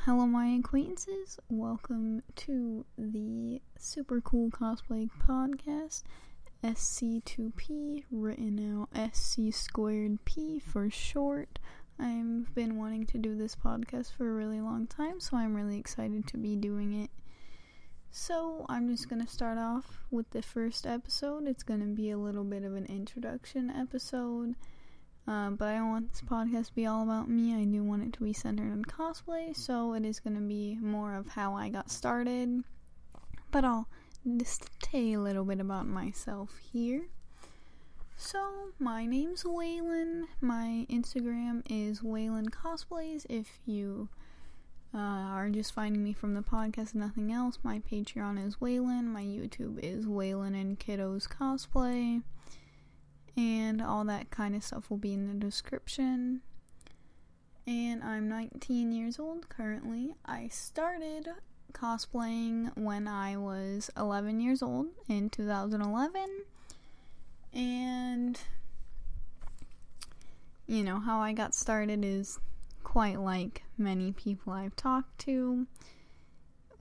Hello my acquaintances, welcome to the Super Cool Cosplay Podcast, SC2P, written out SC squared P for short. I've been wanting to do this podcast for a really long time, so I'm really excited to be doing it. So I'm just going to start off with the first episode. It's going to be a little bit of an introduction episode. But I don't want this podcast to be all about me. I do want it to be centered on cosplay, so it is going to be more of how I got started. But I'll just tell you a little bit about myself here. So, my name's Waylon. My Instagram is Waylon Cosplays. If you are just finding me from the podcast and nothing else, my Patreon is Waylon. My YouTube is Waylon and Kiddos Cosplay. And all that kind of stuff will be in the description. And I'm 19 years old currently. I started cosplaying when I was 11 years old in 2011. And, you know, how I got started is quite like many people I've talked to.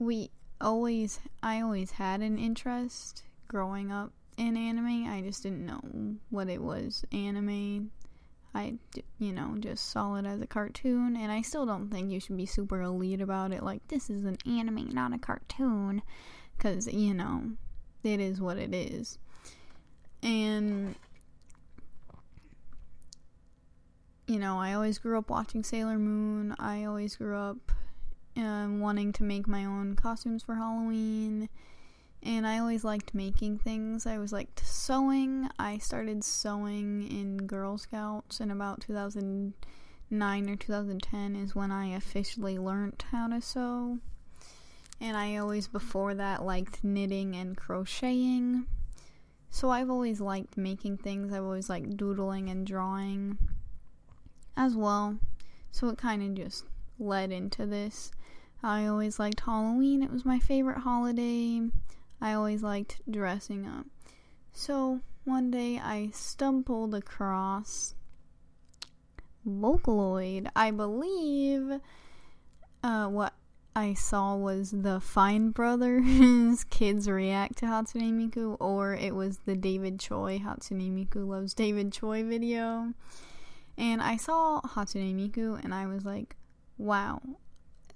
I always had an interest growing up in anime. I just didn't know what it was. Anime, I just saw it as a cartoon, and I still don't think you should be super elite about it, like, this is an anime, not a cartoon, because, it is what it is. And, I always grew up watching Sailor Moon. I always grew up wanting to make my own costumes for Halloween. And I always liked making things. I always liked sewing. I started sewing in Girl Scouts in about 2009 or 2010 is when I officially learned how to sew. And I always, before that, liked knitting and crocheting. So I've always liked making things. I've always liked doodling and drawing as well. So it kind of just led into this. I always liked Halloween. It was my favorite holiday. I always liked dressing up. So, one day I stumbled across Vocaloid. I believe what I saw was the Fine Brothers kids react to Hatsune Miku, or it was the David Choi Hatsune Miku Loves David Choi video. And I saw Hatsune Miku and I was like, wow.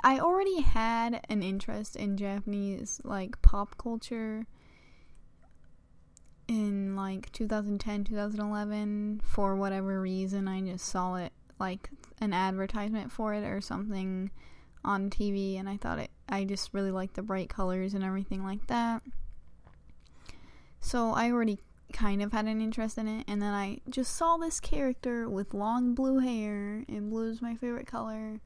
I already had an interest in Japanese, pop culture in, 2010, 2011. For whatever reason, I just saw it, an advertisement for it or something on TV, and I just really liked the bright colors and everything like that. So, I already kind of had an interest in it, and then I just saw this character with long blue hair, and blue is my favorite color,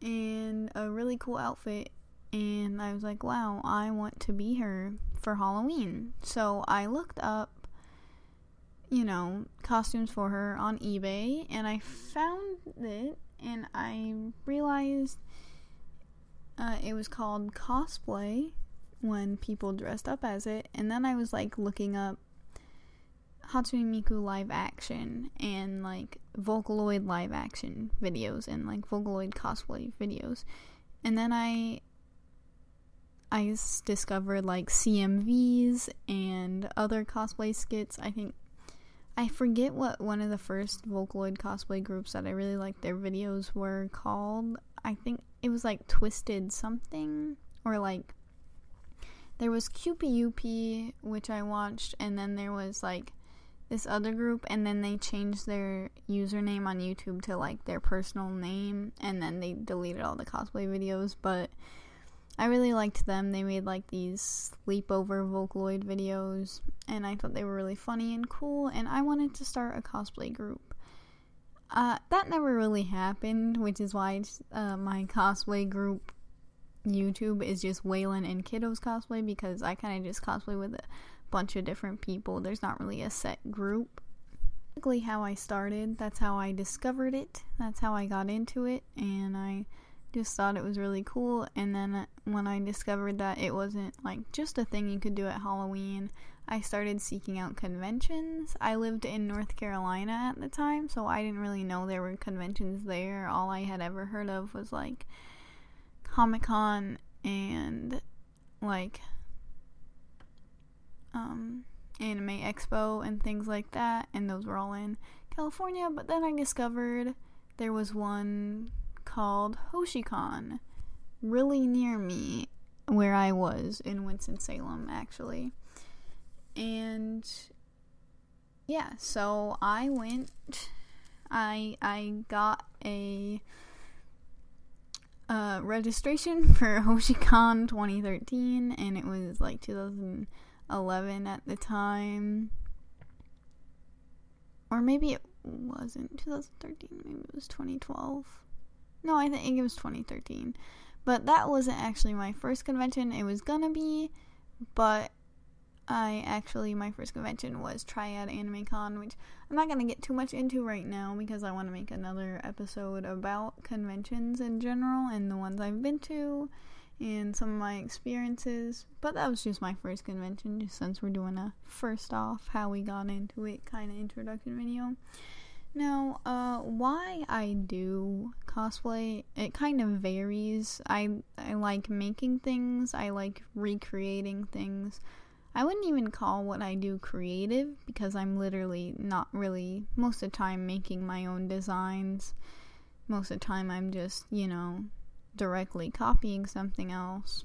and a really cool outfit, and I was like, wow, I want to be her for Halloween. So I looked up, costumes for her on eBay, and I found it, and I realized it was called Cosplay when people dressed up as it, and then I was looking up Hatsune Miku live action and Vocaloid live action videos and Vocaloid cosplay videos, and then I discovered CMVs and other cosplay skits. I forget what one of the first Vocaloid cosplay groups that I really liked their videos were called. I think it was Twisted something, or there was QPUP, which I watched, and then there was this other group, and then they changed their username on YouTube to their personal name, and then they deleted all the cosplay videos. But I really liked them. They made these sleepover Vocaloid videos, and I thought they were really funny and cool, and I wanted to start a cosplay group. That never really happened, which is why my cosplay group YouTube is just Waylon and Kiddos Cosplay, because I kind of just cosplay with a bunch of different people. There's not really a set group. Basically how I started, that's how I discovered it, that's how I got into it, and I just thought it was really cool. And then when I discovered that it wasn't just a thing you could do at Halloween, I started seeking out conventions. I lived in North Carolina at the time, so I didn't really know there were conventions there. All I had ever heard of was Comic-Con and like Anime Expo and things like that, and those were all in California. But then I discovered there was one called HoshiCon really near me where I was in Winston-Salem, actually. And yeah, so I went. I got a registration for HoshiCon 2013, and it was like 2011 at the time. Or maybe it wasn't 2013, maybe it was 2012. No, I think it was 2013. But that wasn't actually my first convention. It was gonna be, but my first convention was Triad Anime Con, which I'm not gonna get too much into right now because I want to make another episode about conventions in general and the ones I've been to and some of my experiences. But that was just my first convention, just since we're doing a first off how we got into it kind of introduction video. Now, why I do cosplay, it kind of varies. I like making things, I like recreating things. I wouldn't even call what I do creative, because I'm literally not really, most of the time, making my own designs. Most of the time I'm just, directly copying something else.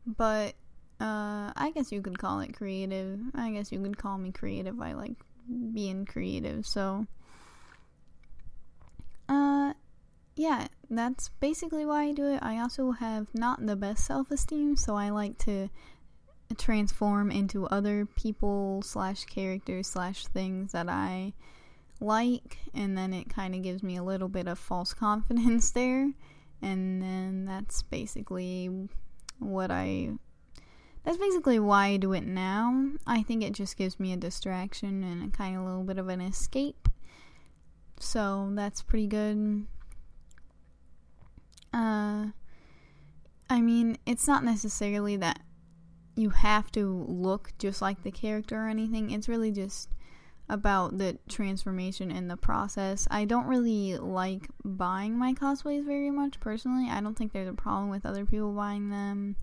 But, I guess you could call it creative. I guess you could call me creative. I like being creative, so yeah, that's basically why I do it. I also have not the best self-esteem, so I like to transform into other people / characters / things that I like, and then it kind of gives me a little bit of false confidence there, and then that's basically why I do it now. I think it just gives me a distraction and a kind of little bit of an escape. So that's pretty good. I mean, it's not necessarily that you have to look just like the character or anything. It's really just about the transformation and the process. I don't really like buying my cosplays very much, personally. I don't think there's a problem with other people buying them.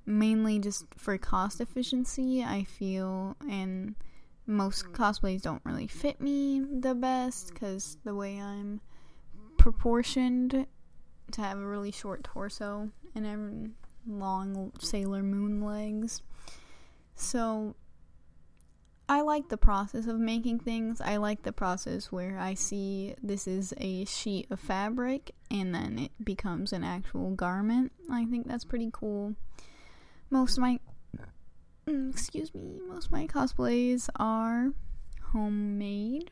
Mainly just for cost efficiency, I feel, and most cosplays don't really fit me the best, because the way I'm proportioned to have a really short torso and long Sailor Moon legs. So I like the process of making things. I like the process where I see this is a sheet of fabric and then it becomes an actual garment. I think that's pretty cool. Most of my cosplays are homemade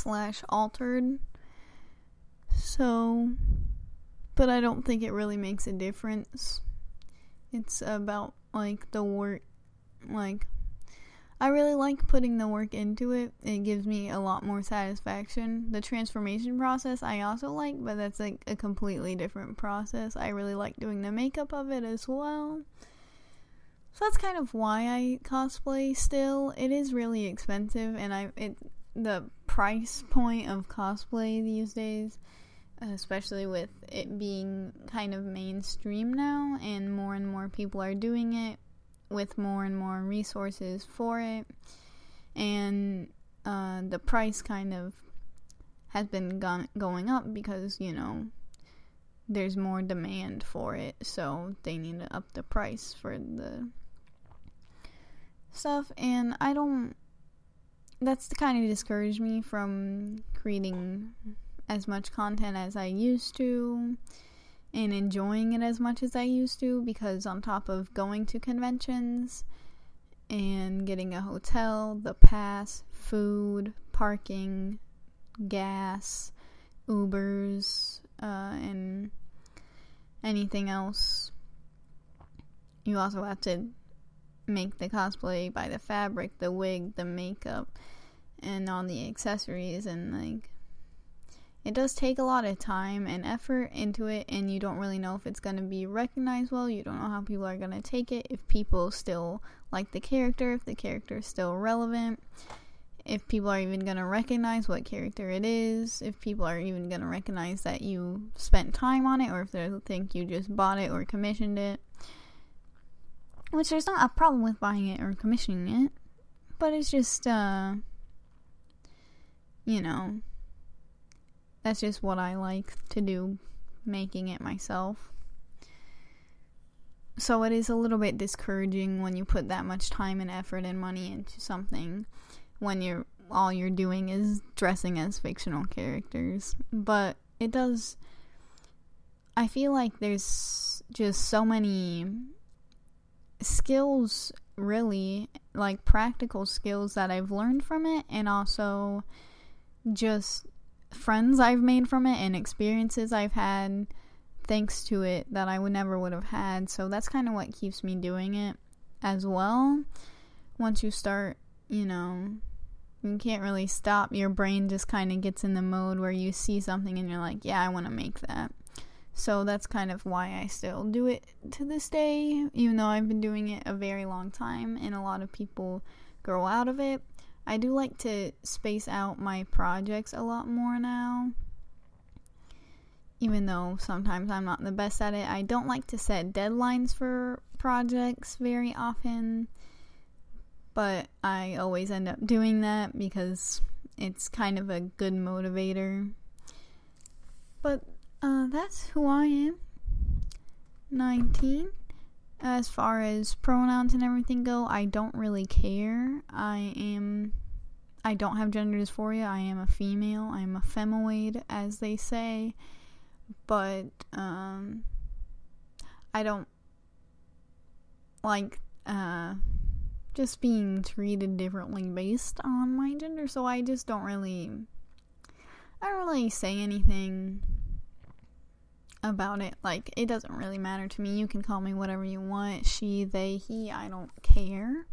/ altered. So, but I don't think it really makes a difference. It's about, the work, I really like putting the work into it. It gives me a lot more satisfaction. The transformation process I also like, but that's a completely different process. I really like doing the makeup of it as well. So that's kind of why I cosplay still. It is really expensive, and the price point of cosplay these days, especially with it being kind of mainstream now, and more people are doing it with more and more resources for it, and the price kind of has been going up because, there's more demand for it, so they need to up the price for the stuff, and that's kind of discouraged me from creating as much content as I used to and enjoying it as much as I used to, because on top of going to conventions and getting a hotel, the pass, food, parking, gas, Ubers, and anything else, you also have to make the cosplay, buy the fabric, the wig, the makeup, and all the accessories, and it does take a lot of time and effort into it, and you don't really know if it's going to be recognized well. You don't know how people are going to take it, if people still like the character, if the character is still relevant. if people are even gonna recognize what character it is, if people are even gonna recognize that you spent time on it, or if they'll think you just bought it or commissioned it. Which there's not a problem with buying it or commissioning it, but it's just, that's just what I like to do, making it myself. So it is a little bit discouraging when you put that much time and effort and money into something when all you're doing is dressing as fictional characters. But it does, I feel like there's just so many skills, really, like practical skills that I've learned from it, and also just friends I've made from it and experiences I've had thanks to it that I never would have had. So that's kind of what keeps me doing it as well. Once you start, you can't really stop. Your brain just kind of gets in the mode where you see something and you're like, yeah, I want to make that. So that's kind of why I still do it to this day, even though I've been doing it a very long time and a lot of people grow out of it. I do like to space out my projects a lot more now, even though sometimes I'm not the best at it. I don't like to set deadlines for projects very often, but I always end up doing that because it's kind of a good motivator. But that's who I am. 19. As far as pronouns and everything go, I don't really care. I don't have gender dysphoria. I am a female. I am a femoid, as they say. But I don't like just being treated differently based on my gender, so I just don't really say anything about it. Like, it doesn't really matter to me. You can call me whatever you want, she, they, he, I don't care.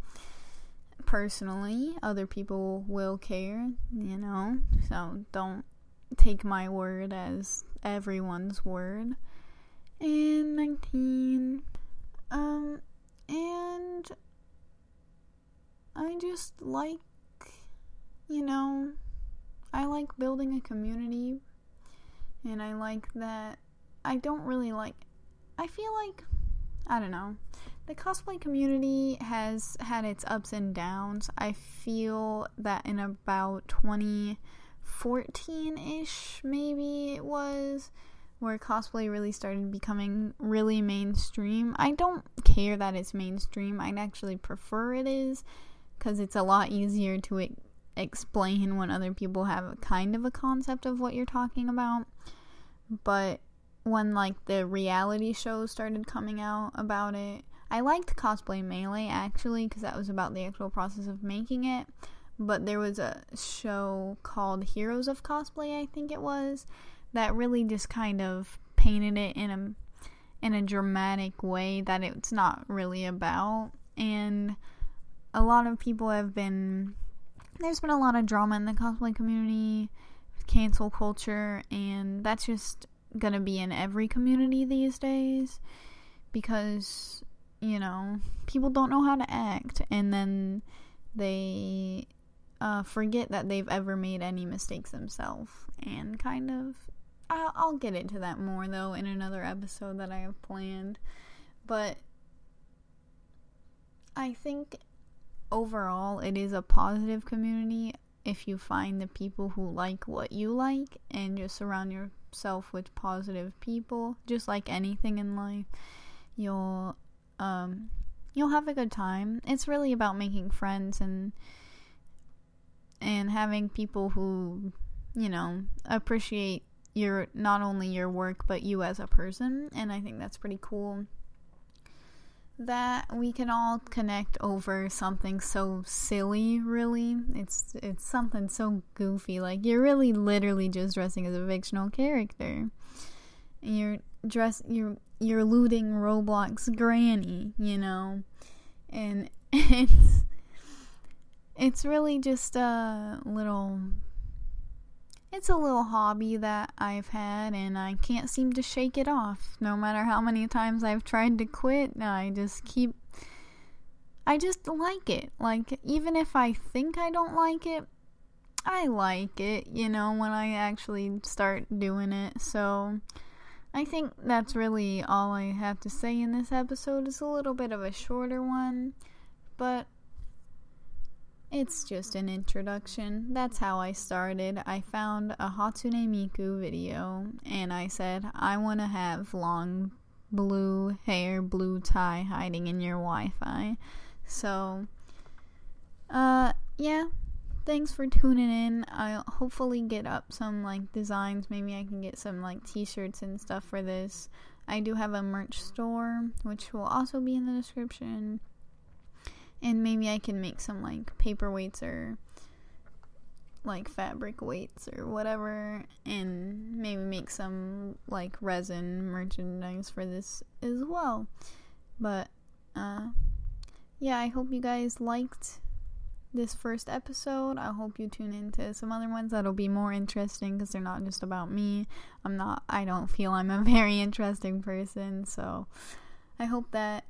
Personally, other people will care, so don't take my word as everyone's word. And 19, and I just like, I like building a community, and I like that. I don't really I feel like, I don't know, the cosplay community has had its ups and downs. I feel that in about 2014-ish, maybe it was, where cosplay really started becoming really mainstream. I don't care that it's mainstream. I'd actually prefer it is, because it's a lot easier to explain when other people have a kind of a concept of what you're talking about. But when the reality shows started coming out about it, I liked Cosplay Melee actually, because that was about the actual process of making it. But there was a show called Heroes of Cosplay, I think it was, that really just kind of painted it in a dramatic way that it's not really about. And a lot of people there's been a lot of drama in the cosplay community, cancel culture, and that's just gonna be in every community these days, because people don't know how to act, and then they forget that they've ever made any mistakes themselves, and kind of I'll get into that more though in another episode that I have planned. But I think overall it is a positive community if you find the people who like what you like and just surround yourself with positive people. Just like anything in life, you'll have a good time. It's really about making friends and having people who appreciate not only your work but you as a person. And I think that's pretty cool that we can all connect over something so silly, really. It's something so goofy. Like, you're really literally just dressing as a fictional character. And you're looting Roblox Granny, And it's really just a little hobby that I've had, and I can't seem to shake it off. No matter how many times I've tried to quit, I just like it. Like, even if I think I don't like it, I like it, when I actually start doing it. So I think that's really all I have to say in this episode. It's a little bit of a shorter one, but it's just an introduction. That's how I started. I found a Hatsune Miku video, and I said, I want to have long blue hair, blue tie hiding in your Wi-Fi. So, yeah. Thanks for tuning in. I'll hopefully get up some, designs. Maybe I can get some, t-shirts and stuff for this. I do have a merch store, which will also be in the description. And maybe I can make some, paperweights or, fabric weights or whatever. And maybe make some, resin merchandise for this as well. But, yeah, I hope you guys liked this first episode. I hope you tune into some other ones that'll be more interesting, because they're not just about me. I don't feel I'm a very interesting person. So, I hope that,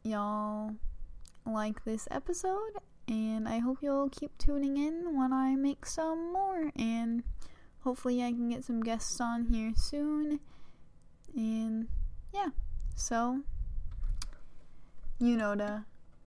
y'all like this episode, and I hope you'll keep tuning in when I make some more, and hopefully I can get some guests on here soon. And yeah, so you know to